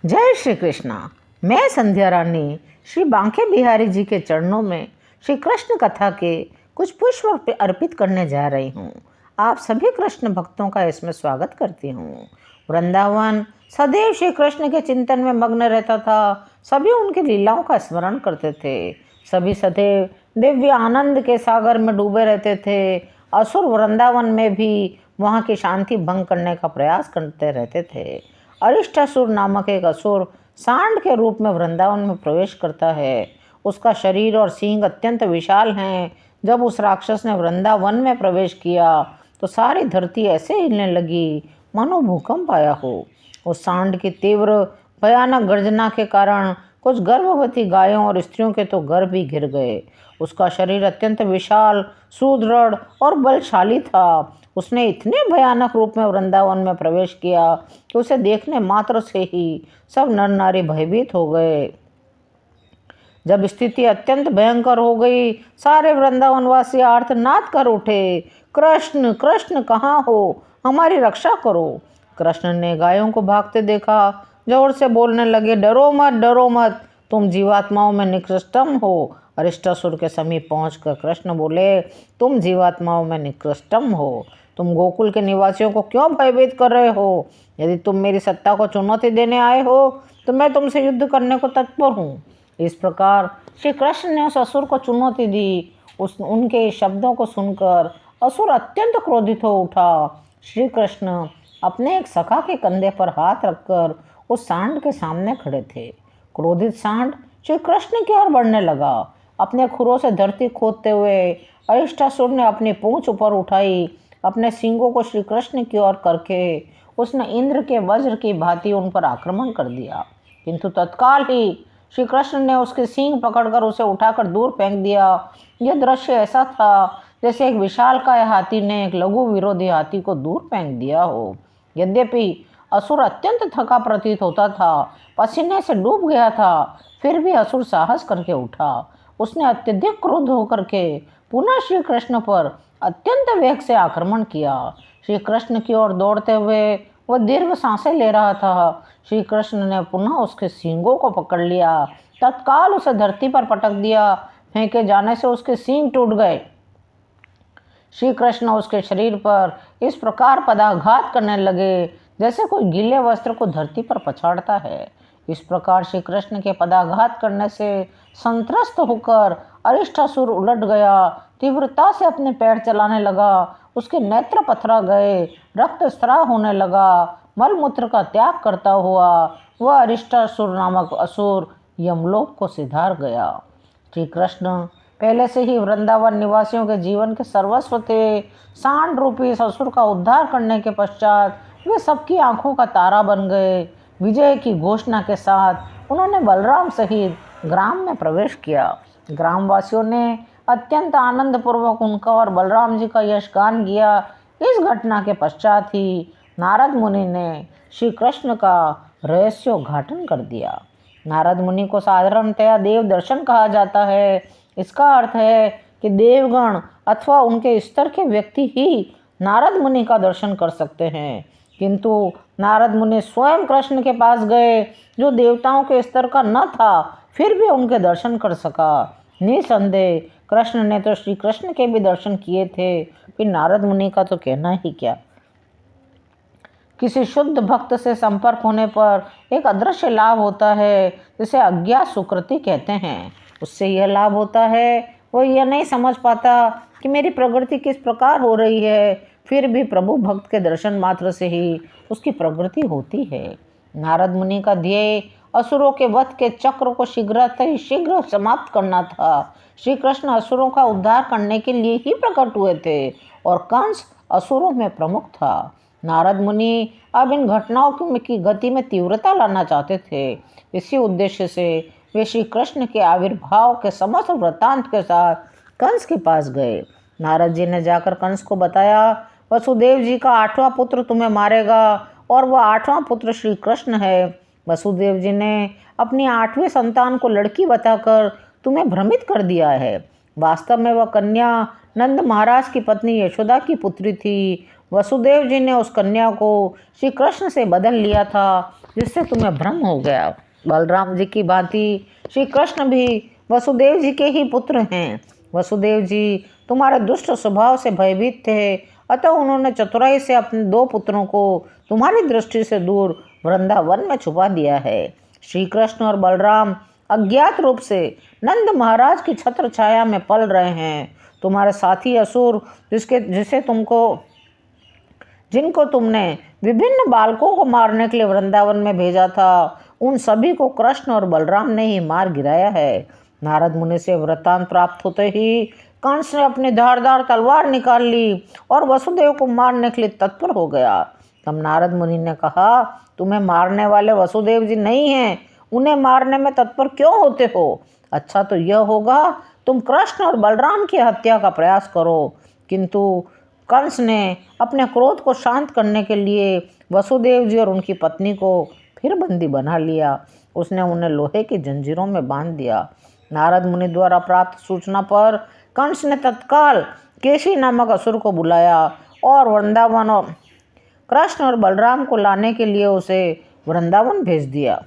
जय श्री कृष्णा। मैं संध्या रानी श्री बांके बिहारी जी के चरणों में श्री कृष्ण कथा के कुछ पुष्प अर्पित करने जा रही हूँ। आप सभी कृष्ण भक्तों का इसमें स्वागत करती हूँ। वृंदावन सदैव श्री कृष्ण के चिंतन में मग्न रहता था। सभी उनकी लीलाओं का स्मरण करते थे। सभी सदैव दिव्य आनंद के सागर में डूबे रहते थे। असुर वृंदावन में भी वहाँ की शांति भंग करने का प्रयास करते रहते थे। अरिष्टासुर नामक एक असुर सांड के रूप में वृंदावन में प्रवेश करता है। उसका शरीर और सींग अत्यंत विशाल हैं। जब उस राक्षस ने वृंदावन में प्रवेश किया तो सारी धरती ऐसे हिलने लगी मानो भूकंप आया हो। उस सांड की तीव्र भयानक गर्जना के कारण कुछ गर्भवती गायों और स्त्रियों के तो गर्भ ही गिर गए। उसका शरीर अत्यंत विशाल, सुदृढ़ और बलशाली था। उसने इतने भयानक रूप में वृंदावन में प्रवेश किया कि उसे देखने मात्र से ही सब नर नारी भयभीत हो गए। जब स्थिति अत्यंत भयंकर हो गई, सारे वृंदावनवासी आर्तनाद कर उठे, कृष्ण कृष्ण कहाँ हो, हमारी रक्षा करो। कृष्ण ने गायों को भागते देखा, जोर से बोलने लगे, डरो मत, तुम जीवात्माओं में निकृष्टम हो। अरिष्टासुर के समीप पहुंचकर कृष्ण बोले, तुम जीवात्माओं में निकृष्टम हो। तुम गोकुल के निवासियों को क्यों भयभीत कर रहे हो? यदि तुम मेरी सत्ता को चुनौती देने आए हो तो मैं तुमसे युद्ध करने को तत्पर हूँ। इस प्रकार श्री कृष्ण ने उस असुर को चुनौती दी। उनके शब्दों को सुनकर असुर अत्यंत क्रोधित हो उठा। श्री कृष्ण अपने एक सखा के कंधे पर हाथ रखकर उस सांड के सामने खड़े थे। क्रोधित सांड श्री कृष्ण की ओर बढ़ने लगा। अपने खुरों से धरती खोदते हुए अरिष्टासुर ने अपनी पूंछ ऊपर उठाई। अपने सींगों को श्री कृष्ण की ओर करके उसने इंद्र के वज्र की भांति उन पर आक्रमण कर दिया। किंतु तत्काल ही श्री कृष्ण ने उसके सींग पकड़कर उसे उठाकर दूर फेंक दिया। यह दृश्य ऐसा था जैसे एक विशालकाय हाथी ने एक लघु विरोधी हाथी को दूर फेंक दिया हो। यद्यपि असुर अत्यंत थका प्रतीत होता था, पसीने से डूब गया था, फिर भी असुर साहस करके उठा। उसने अत्यधिक क्रोध होकर के पुनः श्री कृष्ण पर अत्यंत वेग से आक्रमण किया। श्री कृष्ण की ओर दौड़ते हुए वह दीर्घ सांसें ले रहा था। श्री कृष्ण ने पुनः उसके सींगों को पकड़ लिया। तत्काल उसे धरती पर पटक दिया। फेंके जाने से उसके सींग टूट गए। श्री कृष्ण उसके शरीर पर इस प्रकार पदाघात करने लगे जैसे कोई गीले वस्त्र को धरती पर पछाड़ता है। इस प्रकार श्री कृष्ण के पदाघात करने से संत्रस्त होकर अरिष्टासुर उलट गया। तीव्रता से अपने पैर चलाने लगा। उसके नेत्र पथरा गए, रक्त स्राव होने लगा। मलमूत्र का त्याग करता हुआ वह अरिष्टासुर नामक असुर यमलोक को सिधार गया। श्री कृष्ण पहले से ही वृंदावन निवासियों के जीवन के सर्वस्व थे। सांड रूपी इस असुर का उद्धार करने के पश्चात वे सबकी आंखों का तारा बन गए। विजय की घोषणा के साथ उन्होंने बलराम सहित ग्राम में प्रवेश किया। ग्रामवासियों ने अत्यंत आनंद पूर्वक उनका और बलराम जी का यशगान किया। इस घटना के पश्चात ही नारद मुनि ने श्री कृष्ण का रहस्योद्घाटन कर दिया। नारद मुनि को साधारणतया देव दर्शन कहा जाता है। इसका अर्थ है कि देवगण अथवा उनके स्तर के व्यक्ति ही नारद मुनि का दर्शन कर सकते हैं। किंतु नारद मुनि स्वयं कृष्ण के पास गए, जो देवताओं के स्तर का न था, फिर भी उनके दर्शन कर सका। निसंदेह कृष्ण ने तो श्री कृष्ण के भी दर्शन किए थे, फिर नारद मुनि का तो कहना ही क्या। किसी शुद्ध भक्त से संपर्क होने पर एक अदृश्य लाभ होता है, जिसे अज्ञात सुकृति कहते हैं। उससे यह लाभ होता है, वो यह नहीं समझ पाता कि मेरी प्रगति किस प्रकार हो रही है, फिर भी प्रभु भक्त के दर्शन मात्र से ही उसकी प्रगति होती है। नारद मुनि का ध्येय असुरों के वध के चक्र को शीघ्र समाप्त करना था। श्री कृष्ण असुरों का उद्धार करने के लिए ही प्रकट हुए थे और कंस असुरों में प्रमुख था। नारद मुनि अब इन घटनाओं की गति में तीव्रता लाना चाहते थे। इसी उद्देश्य से वे श्री कृष्ण के आविर्भाव के समस्त वृत्तांत के साथ कंस के पास गए। नारद जी ने जाकर कंस को बताया, वसुदेव जी का 8वां पुत्र तुम्हें मारेगा और वह 8वां पुत्र श्री कृष्ण है। वसुदेव जी ने अपनी 8वें संतान को लड़की बताकर तुम्हें भ्रमित कर दिया है। वास्तव में वह कन्या नंद महाराज की पत्नी यशोदा की पुत्री थी। वसुदेव जी ने उस कन्या को श्री कृष्ण से बदल लिया था। जिससे तुम्हें भ्रम हो गया। बलराम जी की भांति श्री कृष्ण भी वसुदेव जी के ही पुत्र हैं। वसुदेव जी तुम्हारे दुष्ट स्वभाव से भयभीत थे, अतः उन्होंने चतुराई से अपने दो पुत्रों को तुम्हारी दृष्टि से दूर वृंदावन में छुपा दिया है। श्री कृष्ण और बलराम अज्ञात रूप से नंद महाराज की छत्र छाया में पल रहे हैं। तुम्हारे साथी असुर जिनको तुमने विभिन्न बालकों को मारने के लिए वृंदावन में भेजा था, उन सभी को कृष्ण और बलराम ने ही मार गिराया है। नारद मुनि से वृत्तांत प्राप्त होते ही कंस ने अपनी धारदार तलवार निकाल ली और वसुदेव को मारने के लिए तत्पर हो गया। तब नारद मुनि ने कहा, तुम्हें मारने वाले वसुदेव जी नहीं हैं, उन्हें मारने में तत्पर क्यों होते हो? अच्छा तो यह होगा तुम कृष्ण और बलराम की हत्या का प्रयास करो। किंतु कंस ने अपने क्रोध को शांत करने के लिए वसुदेव जी और उनकी पत्नी को फिर बंदी बना लिया। उसने उन्हें लोहे की जंजीरों में बांध दिया। नारद मुनि द्वारा प्राप्त सूचना पर कंस ने तत्काल केशी नामक असुर को बुलाया और वृंदावन और कृष्ण और बलराम को लाने के लिए उसे वृंदावन भेज दिया।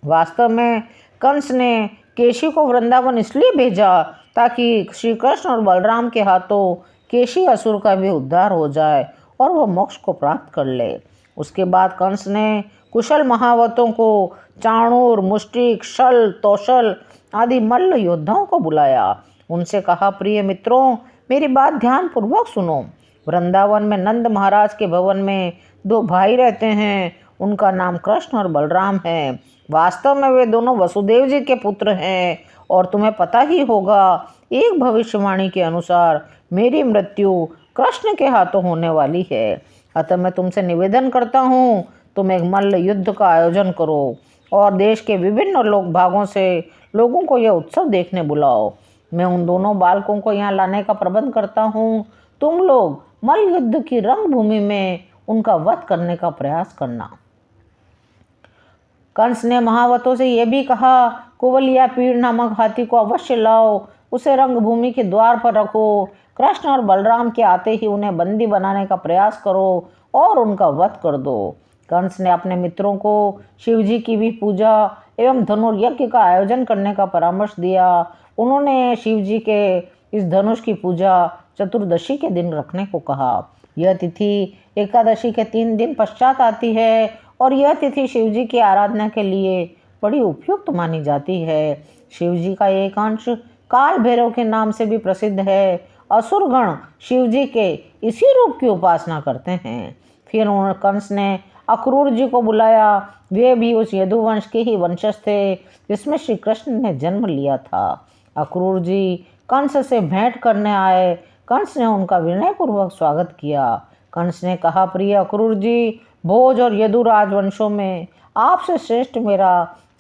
वास्तव में कंस ने केशी को वृंदावन इसलिए भेजा ताकि श्री कृष्ण और बलराम के हाथों केशी असुर का भी उद्धार हो जाए और वह मोक्ष को प्राप्त कर ले। उसके बाद कंस ने कुशल महावतों को, चाणूर, मुष्टिक, शल, तौशल आदि मल्ल योद्धाओं को बुलाया। उनसे कहा, प्रिय मित्रों, मेरी बात ध्यान पूर्वक सुनो। वृंदावन में नंद महाराज के भवन में दो भाई रहते हैं। उनका नाम कृष्ण और बलराम है। वास्तव में वे दोनों वसुदेव जी के पुत्र हैं और तुम्हें पता ही होगा, एक भविष्यवाणी के अनुसार मेरी मृत्यु कृष्ण के हाथों होने वाली है। अतः मैं तुमसे निवेदन करता हूँ, तुम एक मल्ल युद्ध का आयोजन करो और देश के विभिन्न भागों से लोगों को यह उत्सव देखने बुलाओ। मैं उन दोनों बालकों को यहाँ लाने का प्रबंध करता हूँ। तुम लोग मल्ल युद्ध की रंगभूमि में उनका वध करने का प्रयास करना। कंस ने महावतों से यह भी कहा, कुवलिया पीड़ नामक हाथी को अवश्य लाओ, उसे रंगभूमि के द्वार पर रखो। कृष्ण और बलराम के आते ही उन्हें बंदी बनाने का प्रयास करो और उनका वध कर दो। कंस ने अपने मित्रों को शिवजी की भी पूजा एवं धनुर्यज्ञ का आयोजन करने का परामर्श दिया। उन्होंने शिवजी के इस धनुष की पूजा चतुर्दशी के दिन रखने को कहा। यह तिथि एकादशी के 3 दिन पश्चात आती है और यह तिथि शिवजी की आराधना के लिए बड़ी उपयुक्त मानी जाती है। शिवजी का एक अंश काल भैरव के नाम से भी प्रसिद्ध है। असुरगण शिवजी के इसी रूप की उपासना करते हैं। फिर कंस ने अक्रूर जी को बुलाया। वे भी उस यदुवंश के ही वंशज थे जिसमें श्री कृष्ण ने जन्म लिया था। अक्रूर जी कंस से भेंट करने आए। कंस ने उनका विनयपूर्वक स्वागत किया। कंस ने कहा, प्रिय अक्रूर जी, भोज और यदु राजवंशों में आपसे श्रेष्ठ मेरा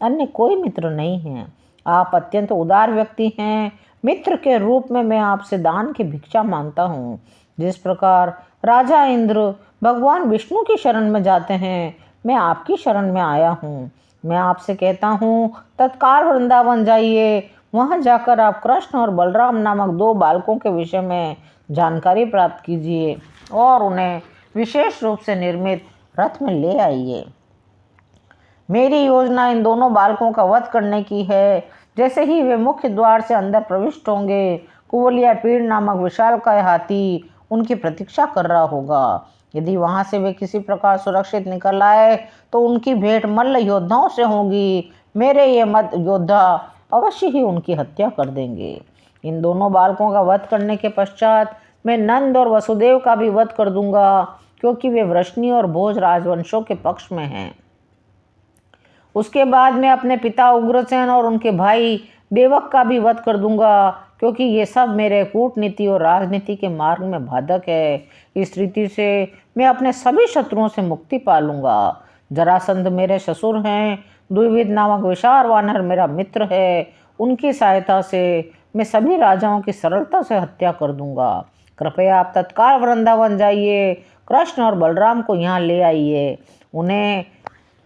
अन्य कोई मित्र नहीं है। आप अत्यंत उदार व्यक्ति हैं। मित्र के रूप में मैं आपसे दान की भिक्षा मांगता हूँ। जिस प्रकार राजा इंद्र भगवान विष्णु की शरण में जाते हैं, मैं आपकी शरण में आया हूँ। मैं आपसे कहता हूँ, तत्काल वृंदावन जाइए। वहाँ जाकर आप कृष्ण और बलराम नामक 2 बालकों के विषय में जानकारी प्राप्त कीजिए और उन्हें विशेष रूप से निर्मित रथ में ले आइए। मेरी योजना इन दोनों बालकों का वध करने की है। जैसे ही वे मुख्य द्वार से अंदर प्रविष्ट होंगे, कुवलिया पीड़ नामक विशालकाय हाथी उनकी प्रतीक्षा कर रहा होगा। यदि वहां से वे किसी प्रकार सुरक्षित निकल आए तो उनकी भेंट मल्ल योद्धाओं से होगी। मेरे ये मत योद्धा अवश्य ही उनकी हत्या कर देंगे। इन दोनों बालकों का वध करने के पश्चात मैं नंद और वसुदेव का भी वध कर दूंगा, क्योंकि वे वृष्णि और भोज राजवंशों के पक्ष में हैं। उसके बाद मैं अपने पिता उग्रसेन और उनके भाई देवक का भी वध कर दूंगा, क्योंकि ये सब मेरे कूटनीति और राजनीति के मार्ग में बाधक है। इस रीति से मैं अपने सभी शत्रुओं से मुक्ति पा लूंगा। जरासंध मेरे ससुर हैं। द्विविद नामक विशाल वानर मेरा मित्र है। उनकी सहायता से मैं सभी राजाओं की सरलता से हत्या कर दूंगा। कृपया आप तत्काल वृंदावन जाइए। कृष्ण और बलराम को यहाँ ले आइए। उन्हें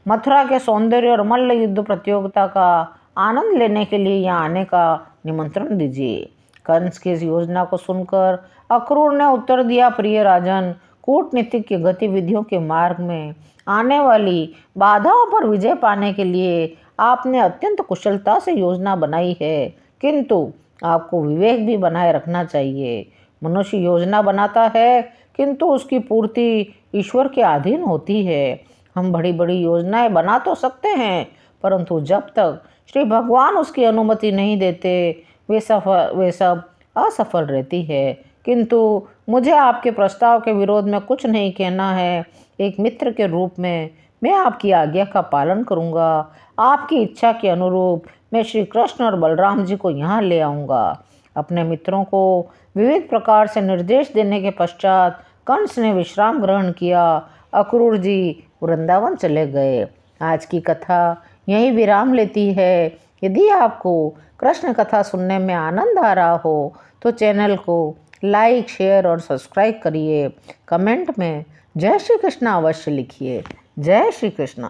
मथुरा के सौंदर्य और मल्ल युद्ध प्रतियोगिता का आनंद लेने के लिए यहाँ आने का निमंत्रण दीजिए। कंस की इस योजना को सुनकर अक्रूर ने उत्तर दिया, प्रिय राजन, कूटनीतिक की गतिविधियों के मार्ग में आने वाली बाधाओं पर विजय पाने के लिए आपने अत्यंत कुशलता से योजना बनाई है, किंतु आपको विवेक भी बनाए रखना चाहिए। मनुष्य योजना बनाता है, किंतु उसकी पूर्ति ईश्वर के अधीन होती है। हम बड़ी बड़ी योजनाएं बना तो सकते हैं, परंतु जब तक श्री भगवान उसकी अनुमति नहीं देते वे सब असफल रहती है। किंतु मुझे आपके प्रस्ताव के विरोध में कुछ नहीं कहना है। एक मित्र के रूप में मैं आपकी आज्ञा का पालन करूंगा। आपकी इच्छा के अनुरूप मैं श्री कृष्ण और बलराम जी को यहाँ ले आऊँगा। अपने मित्रों को विविध प्रकार से निर्देश देने के पश्चात कंस ने विश्राम ग्रहण किया। अक्रूर जी वृंदावन चले गए। आज की कथा यहीं विराम लेती है। यदि आपको कृष्ण कथा सुनने में आनंद आ रहा हो तो चैनल को लाइक, शेयर और सब्सक्राइब करिए। कमेंट में जय श्री कृष्ण अवश्य लिखिए। जय श्री कृष्ण।